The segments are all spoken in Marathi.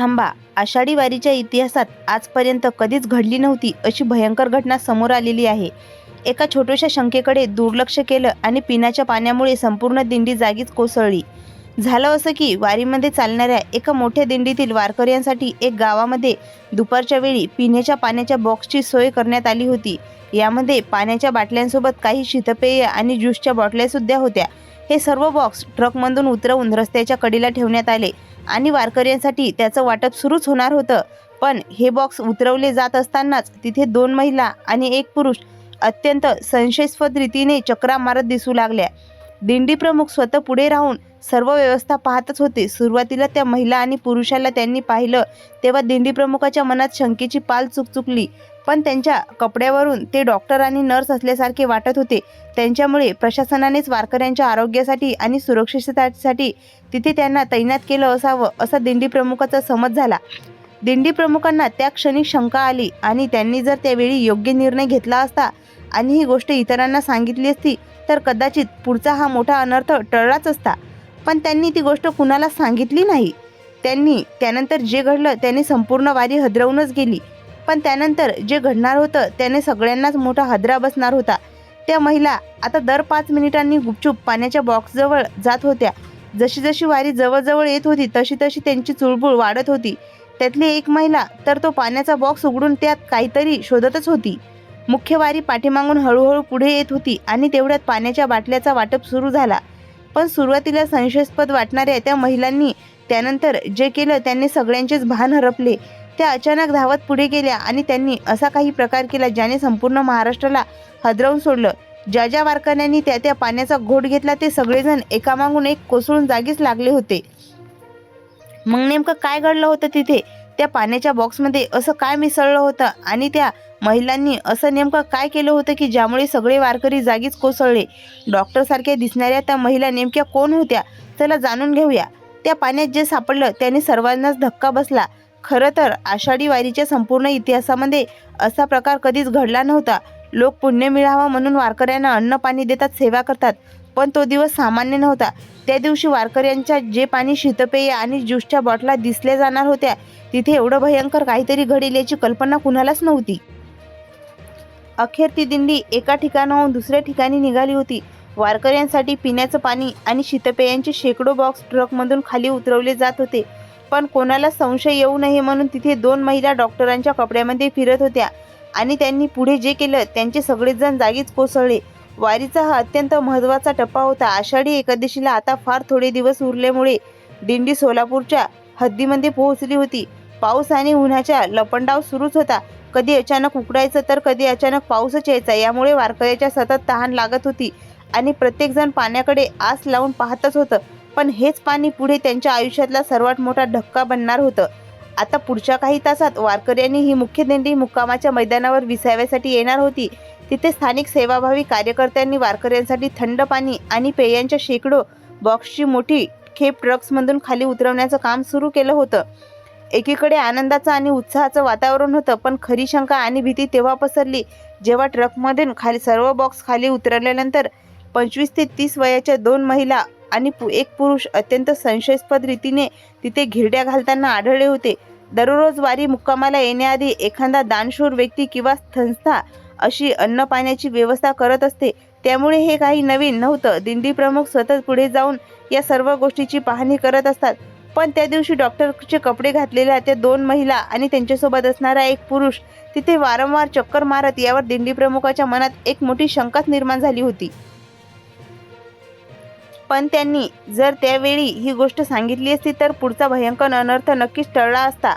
थांबा, आषाढी वारीच्या इतिहासात आजपर्यंत कधीच घडली नव्हती अशी भयंकर घटना समोर आलेली आहे। एका छोट्याशा शंकेकडे दुर्लक्ष केलं आणि पिण्याच्या पाण्यामुळे संपूर्ण दिंडी जागीच कोसळली। झालं असं की वारीमध्ये चालणाऱ्या एका मोठ्या दिंडीतील वारकऱ्यांसाठी एक गावामध्ये दुपारच्या वेळी पिण्याच्या पाण्याच्या बॉक्सची सोय करण्यात आली होती। यामध्ये पाण्याच्या बाटल्यांसोबत काही शीतपेय आणि ज्यूसच्या बाटल्या सुद्धा होत्या। हे सर्व बॉक्स ट्रकमधून उतरवून रस्त्याच्या कडेला ठेवण्यात आले आणि वारकऱ्यांसाठी त्याचं वाटप सुरूच होणार होतं। पण हे बॉक्स उतरवले जात असतानाच तिथे 2 महिला आणि 1 पुरुष अत्यंत संशयास्पद रीतीने चक्रा मारत दिसू लागल्या। दिंडी प्रमुख स्वतः पुढे राहून सर्व व्यवस्था पाहतच होते। सुरुवातीला त्या महिला आणि पुरुषाला त्यांनी पाहिलं तेव्हा दिंडी प्रमुखाच्या मनात शंकेची पाल चुकचुकली, पण त्यांच्या कपड्यावरून ते डॉक्टर आणि नर्स असल्यासारखे वाटत होते। त्यांच्यामुळे प्रशासनानेच वारकऱ्यांच्या आरोग्यासाठी आणि सुरक्षिततेसाठी तिथे त्यांना तैनात केलं असावं असा दिंडी प्रमुखाचा समज झाला। दिंडी प्रमुखांना त्या क्षणी शंका आली आणि त्यांनी जर त्यावेळी योग्य निर्णय घेतला असता आणि ही गोष्ट इतरांना सांगितली असती तर कदाचित पुढचा हा मोठा अनर्थ टळलाच असता। पण त्यांनी ती गोष्ट कुणाला सांगितली नाही। त्यानंतर जे घडलं त्याने संपूर्ण वारी हादरवूनच गेली। पण त्यानंतर जे घडणार होतं त्याने सगळ्यांनाच मोठा हादरा बसणार होता। त्या महिला आता दर 5 मिनिटांनी गुपचूप पाण्याच्या बॉक्सजवळ जात होत्या। जशी जशी वारी जवळजवळ येत होती तशी तशी त्यांची चुळबुळ वाढत होती। त्यातली एक महिला तर तो पाण्याचा बॉक्स उघडून त्यात काहीतरी शोधतच होती। मुख्य वारी पाठीमागून हळूहळू पुढे येत होती आणि तेवढ्यात पाण्याच्या बाटल्याचा वाटप सुरू झाला। पण सुरुवातीला संशयास्पद वाटणाऱ्या त्या महिलांनी त्यानंतर जे केलं त्याने सगळ्यांचेच भान हरपले। त्या अचानक धावत पुढे गेल्या आणि त्यांनी असा काही प्रकार केला ज्याने संपूर्ण महाराष्ट्राला हादरवून सोडलं। ज्या ज्या वारकऱ्यांनी त्या पाण्याचा घोट घेतला ते सगळेजण एकामागून एक कोसळून जागीच लागले होते। मग नेमकं काय घडलं होतं तिथे? त्या पाण्याच्या बॉक्समध्ये असं काय मिसळलं होतं आणि त्या महिलांनी असं नेमकं काय केलं होतं की ज्यामुळे सगळे वारकरी जागीच कोसळले? डॉक्टरसारख्या दिसणाऱ्या त्या महिला नेमक्या कोण होत्या? चला जाणून घेऊया। त्या पाण्यात जे सापडलं त्याने सर्वांनाच धक्का बसला। खरं तर आषाढी वारीच्या संपूर्ण इतिहासामध्ये असा प्रकार कधीच घडला नव्हता। लोक पुण्य मिळावं म्हणून वारकऱ्यांना अन्न पाणी देतात, सेवा करतात, पण तो दिवस सामान्य नव्हता। त्या दिवशी वारकऱ्यांच्या जे पाणी, शीतपेय आणि ज्यूसच्या बॉटला दिसल्या जाणार होत्या तिथे एवढं भयंकर काहीतरी घडेल याची कल्पना कुणालाच नव्हती। अखेर ती दिंडी एका ठिकाणाहून दुसऱ्या ठिकाणी निघाली होती। वारकऱ्यांसाठी पिण्याचं पाणी आणि शीतपेयांचे शेकडो बॉक्स ट्रकमधून खाली उतरवले जात होते। पण कोणाला संशय येऊ नये म्हणून तिथे 2 महिला डॉक्टरांच्या कपड्यामध्ये फिरत होत्या आणि त्यांनी पुढे जे केलं त्यांचे सगळेच जण जागीच कोसळले। वारीचा हा अत्यंत महत्त्वाचा टप्पा होता। आषाढी एकादशीला आता फार थोडे दिवस उरल्यामुळे दिंडी सोलापूरच्या हद्दीमध्ये पोहोचली होती। पाऊस आणि उन्हाचा लपंडाव सुरूच होता। कधी अचानक उघडायचं तर कधी अचानक पाऊसच यायचा। यामुळे वारकऱ्याच्या सतत तहान लागत होती आणि प्रत्येकजण पाण्याकडे आस लावून पाहतच होतं। पण हेच पाणी पुढे त्यांच्या आयुष्यातला सर्वात मोठा धक्का बनणार होतं। आता पुढच्या काही तासात वारकऱ्यांनी ही मुख्य दिंडी मुक्कामाच्या मैदानावर विसाव्यासाठी येणार होती। तिथे स्थानिक सेवाभावी कार्यकर्त्यांनी वारकऱ्यांसाठी थंड पाणी आणि पेयांच्या शेकडो बॉक्सची मोठी खेप ट्रक्समधून खाली उतरवण्याचं काम सुरू केलं होतं। एकीकडे आनंदाचं आणि उत्साहाचं वातावरण होतं, पण खरी शंका आणि भीती तेव्हा पसरली जेव्हा ट्रकमधून सर्व बॉक्स खाली उतरल्यानंतर 25 ते 30 वयाच्या 2 महिला आणि 1 पुरुष अत्यंत संशयास्पद रीतीने तिथे घिरड्या घालताना आढळले होते। दररोज वारी मुक्कामाला येण्याआधी एखादा दानशूर व्यक्ती किंवा संस्था अशी अन्न पाण्याची व्यवस्था करत असते, त्यामुळे हे काही नवीन नव्हतं। दिंडी प्रमुख स्वतः पुढे जाऊन या सर्व गोष्टीची पाहणी करत असतात। पण त्या दिवशी डॉक्टरचे कपडे घातलेल्या त्या 2 महिला आणि त्यांच्यासोबत असणारा 1 पुरुष तिथे वारंवार चक्कर मारत यावर दिंडी प्रमुखाच्या मनात एक मोठी शंकाच निर्माण झाली होती। पण त्यांनी जर त्यावेळी ही गोष्ट सांगितली असती तर पुढचा भयंकर अनर्थ नक्कीच टळला असता।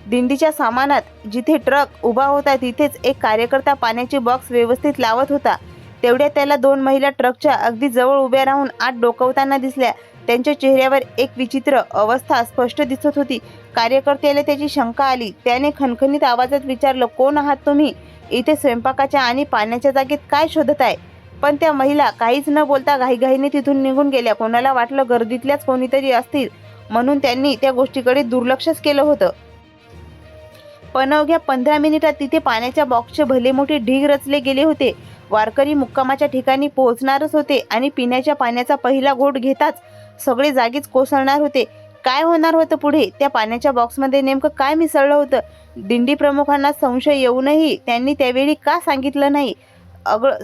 दिंडीच्या सामानात जिथे ट्रक उभा होता तिथेच एक कार्यकर्ता पाण्याचे बॉक्स व्यवस्थित लावत होता। तेवढ्या त्याला 2 महिला ट्रकच्या अगदी जवळ उभ्या राहून आत डोकावताना दिसल्या। त्यांच्या चेहऱ्यावर एक विचित्र अवस्था स्पष्ट दिसत होती। कार्यकर्त्याला त्याची शंका आली। त्याने खणखणीत आवाजात विचारलं, कोण आहात तुम्ही? इथे स्वयंपाकाच्या आणि पाण्याच्या जागेत काय शोधत आहे? पण त्या महिला काहीच न बोलता घाईघाईने तिथून निघून गेल्या। कोणाला वाटलं गर्दीतल्याच कोणीतरी असतील म्हणून त्यांनी त्या गोष्टीकडे दुर्लक्षच केलं होतं। पण अवघ्या 15 मिनिटात तिथे पाण्याच्या बॉक्सचे भले मोठे ढीग रचले गेले होते। वारकरी मुक्कामाच्या ठिकाणी पोहोचणारच होते आणि पिण्याच्या पाण्याचा पहिला घोट घेताच सगळे जागीच कोसळणार होते। काय होणार होतं पुढे? त्या पाण्याच्या बॉक्समध्ये नेमकं काय मिसळलं होतं? दिंडी प्रमुखांना संशय येऊनही त्यांनी त्यावेळी का सांगितलं नाही?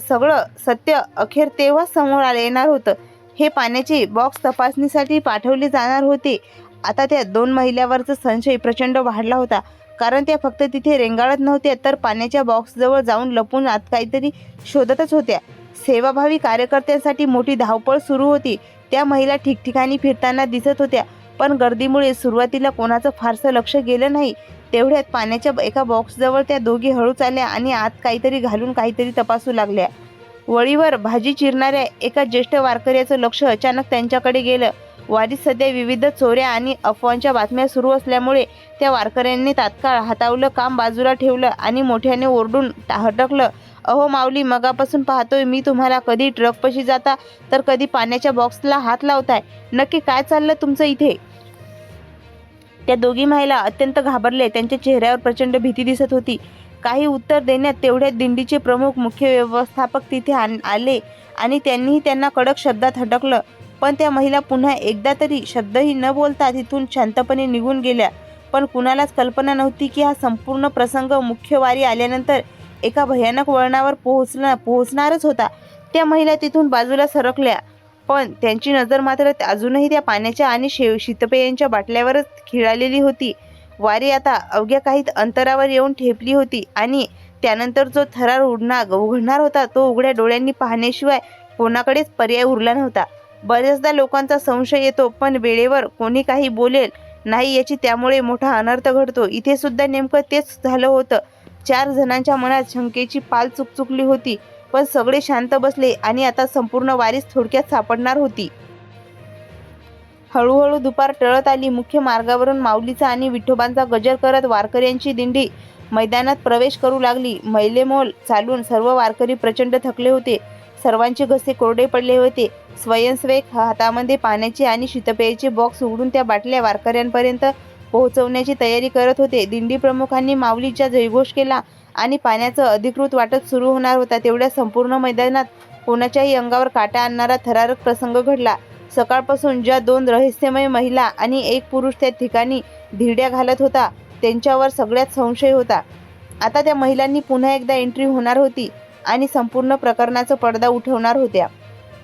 सगळं सत्य अखेर तेव्हाच समोर येणार होतं. हे पाण्याचे बॉक्स तपासणीसाठी पाठवले जाणार होते. आता त्या 2 महिलांवरचा संशय प्रचंड वाढला होता. कारण त्या फक्त तिथे रेंगाळत नव्हत्या, तर पाण्याच्या बॉक्सजवळ जाऊन लपून आत काहीतरी शोधतच होत्या. सेवाभावी कार्यकर्त्यांसाठी मोठी धावपळ सुरू होती. त्या महिला ठिकठिकाणी फिरताना दिसत होत्या, पण गर्दीमुळे सुरुवातीला कोणाचं फारसं लक्ष गेलं नाही. तेवढ्यात पाण्याच्या एका बॉक्सजवळ त्या दोघी हळूच आल्या आणि आत काहीतरी घालून काहीतरी तपासू लागल्या. वळीवर भाजी चिरणाऱ्या एका ज्येष्ठ वारकऱ्याचं लक्ष अचानक त्यांच्याकडे गेलं. वारीत सध्या विविध चोऱ्या आणि अफवांच्या बातम्या सुरू असल्यामुळे त्या वारकऱ्यांनी तात्काळ हातावलं काम बाजूला ठेवलं आणि मोठ्याने ओरडून हटकलं, "अहो माऊली, मगापासून पाहतोय मी तुम्हाला. कधी ट्रकपाशी जाता तर कधी पाण्याच्या बॉक्सला हात लावताय. नक्की काय चाललं तुमचं इथे?" त्या दोघी महिला अत्यंत घाबरले. त्यांच्या चेहऱ्यावर प्रचंड भीती दिसत होती. काही उत्तर देण्यात तेवढ्यात दिंडीचे प्रमुख मुख्य व्यवस्थापक तिथे आले आणि त्यांनीही त्यांना कडक शब्दात हटकलं. पण त्या महिला पुन्हा एकदा तरी शब्दही न बोलता तिथून शांतपणे निघून गेल्या. पण कुणालाच कल्पना नव्हती की हा संपूर्ण प्रसंग मुख्य वारी आल्यानंतर एका भयानक वळणावर पोहोचणारच होता. त्या महिला तिथून बाजूला सरकल्या, पण त्यांची नजर मात्र अजूनही त्या पाण्याच्या आणि शीतपेयांच्या बाटल्यावरच खिळालेली होती. वारी आता अवघ्या काही अंतरावर येऊन ठेपली होती आणि त्यानंतर जो थरार उघडणार होता तो उघड्या डोळ्यांनी पाहण्याशिवाय कोणाकडेच पर्याय उरला नव्हता. बऱ्याचदा लोकांचा संशय येतो, पण वेळेवर कोणी काही बोलेल नाही याची त्यामुळे मोठा अनर्थ घडतो. इथे सुद्धा नेमकं तेच झालं होतं. 4 जणांच्या मनात शंकेची पाल चुकचुकली होती, पण सगळे शांत बसले आणि आता संपूर्ण वारीच थोडक्यात सापडणार होती. हळूहळू दुपार टळत आली. मुख्य मार्गावरून माऊलीचा आणि विठोबांचा गजर करत वारकऱ्यांची दिंडी मैदानात प्रवेश करू लागली. मैलेमोल चालून सर्व वारकरी प्रचंड थकले होते. सर्वांचे घसे कोरडे पडले होते. स्वयंसेवक हातामध्ये पाण्याचे आणि शीतपेयाचे बॉक्स उघडून त्या बाटल्या वारकऱ्यांपर्यंत पोहोचवण्याची तयारी करत होते. दिंडी प्रमुखांनी माऊलीचा जयघोष केला आणि पाण्याचं अधिकृत वाटप सुरू होणार होता. तेवढ्या संपूर्ण मैदानात कोणाच्याही अंगावर काटा आणणारा थरारक प्रसंग घडला. सकाळपासून ज्या 2 रहस्यमय महिला आणि 1 पुरुष त्या ठिकाणी धिरड्या घालत होता, त्यांच्यावर सगळ्यात संशय होता. आता त्या महिलांनी पुन्हा एकदा एंट्री होणार होती आणि संपूर्ण प्रकरणाचा पडदा उठवणार होत्या.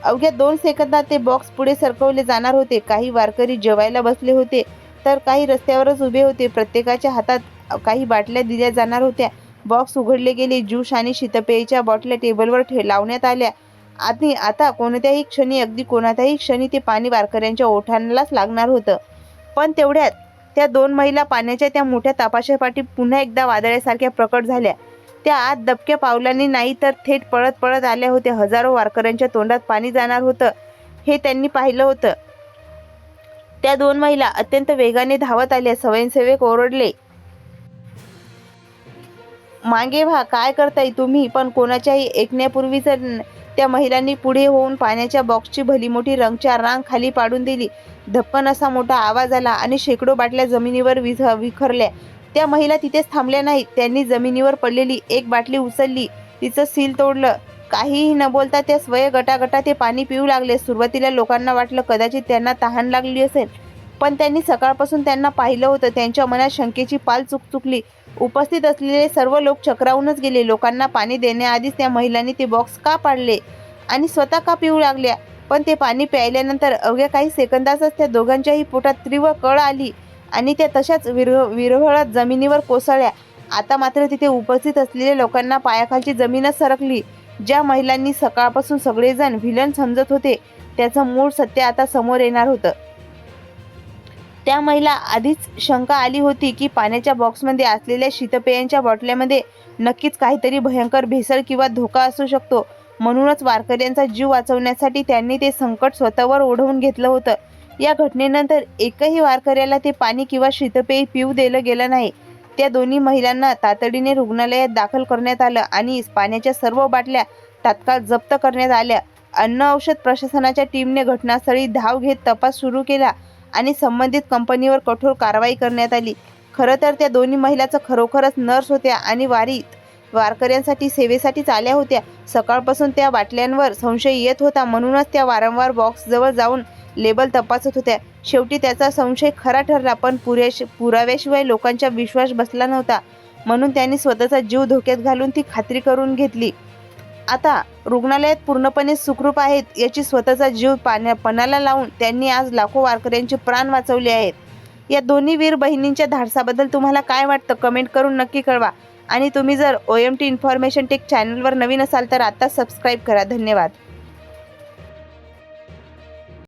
अवघ्या 2 सेकंदात ते बॉक्स पुढे सरकवले जाणार होते. काही वारकरी जेवायला बसले होते, तर काही रस्त्यावरच उभे होते. प्रत्येकाच्या हातात काही बाटल्या दिल्या जाणार होत्या. बॉक्स उघडले गेले. ज्यूस आणि शीतपेयाच्या बॉटल्या टेबलवर लावण्यात आल्या आणि आता कोणत्याही क्षणी, अगदी कोणत्याही क्षणी ते पाणी वारकऱ्यांच्या ओठांनाच लागणार होतं. पण तेवढ्यात त्या 2 महिला पाण्याच्या त्या मोठ्या तपाशापाठी पुन्हा एकदा वादळासारख्या प्रकट झाल्या. त्या आत दबक्या पावलांनी नाही तर थेट पळत पळत आल्या होत्या. हजारो वारकऱ्यांच्या तोंडात पाणी जाणार होतं हे त्यांनी पाहिलं होतं. त्या 2 महिला अत्यंत वेगाने धावत आल्या. स्वयंसेवक ओरडले, "मागे व्हा, काय करताय तुम्ही?" पण कोणाच्याही ऐकण्यापूर्वीच त्या महिलांनी पुढे होऊन पाण्याच्या बॉक्सची भलीमोठी रंगच्या रांग खाली पाडून दिली. धप्पन असा मोठा आवाज आला आणि शेकडो बाटल्या जमिनीवर विखरल्या. त्या महिला तिथेच थांबल्या नाहीत. त्यांनी जमिनीवर पडलेली एक बाटली उचलली, तिचं सील तोडलं. काहीही न बोलता त्या स्वयं गटागटा ते पाणी पिऊ लागले. सुरुवातीला लोकांना वाटलं कदाचित त्यांना तहान लागली असेल, पण त्यांनी सकाळपासून त्यांना पाहिलं होतं. त्यांच्या मनात शंकेची पाल चुकचुकली. उपस्थित असलेले सर्व लोक चक्रावूनच गेले. लोकांना पाणी देण्याआधीच त्या महिलांनी ते बॉक्स का पाडले आणि स्वतः का पिऊ लागल्या? पण ते पाणी प्यायल्यानंतर अवघ्या काही सेकंदातच त्या दोघांच्याही पोटात तीव्र कळ आली आणि त्या तशाच विरघळत जमिनीवर कोसळल्या. आता मात्र तिथे उपस्थित असलेल्या लोकांना पायाखालची जमीनच सरकली. ज्या महिलांनी सकाळपासून सगळेजण व्हिलन समजत होते, त्याचं मूळ सत्य आता समोर येणार होतं. त्या महिला आधीच शंका आली होती की पाण्याच्या बॉक्समध्ये असलेल्या शीतपेयांच्या बाटल्यामध्ये नक्कीच काहीतरी भयंकर भेसळ किंवा धोका असू शकतो. म्हणूनच वारकऱ्यांचा जीव वाचवण्यासाठी त्यांनी ते संकट स्वतःवर ओढवून घेतलं होतं. या घटनेनंतर एकही वारकऱ्याला ते पाणी किंवा शीतपेय पिऊ दिलं गेलं नाही. त्या दोन्ही महिलांना तातडीने रुग्णालयात दाखल करण्यात आलं आणि पाण्याच्या सर्व बाटल्या तात्काळ जप्त करण्यात आल्या. अन्न औषध प्रशासनाच्या टीमने घटनास्थळी धाव घेत तपास सुरू केला आणि संबंधित कंपनीवर कठोर कारवाई करण्यात आली. खरं तर त्या दोन्ही महिलाच खरोखरच नर्स होत्या आणि वारकऱ्यांसाठी सेवेसाठीच आल्या होत्या. सकाळपासून त्या बाटल्यांवर संशय येत होता, म्हणूनच त्या वारंवार बॉक्सजवळ जाऊन लेबल तपासत होत्या. शेवटी त्याचा संशय खरा ठरला, पण पुराव्याशिवाय लोकांचा विश्वास बसला नव्हता. म्हणून त्यांनी स्वतःचा जीव धोक्यात घालून ती खात्री करून घेतली. आता रुग्णालयात पूर्णपणे सुखरूप आहेत याची स्वतःचा जीव पणाला लावून त्यांनी आज लाखो वारकऱ्यांचे प्राण वाचवले आहेत. या दोन्ही वीर बहिणींच्या धाडसाबद्दल तुम्हाला काय वाटतं कमेंट करून नक्की कळवा. आणि तुम्ही जर OMT इन्फॉर्मेशन टेक चॅनलवर नवीन असाल तर आत्ताच सबस्क्राईब करा. धन्यवाद.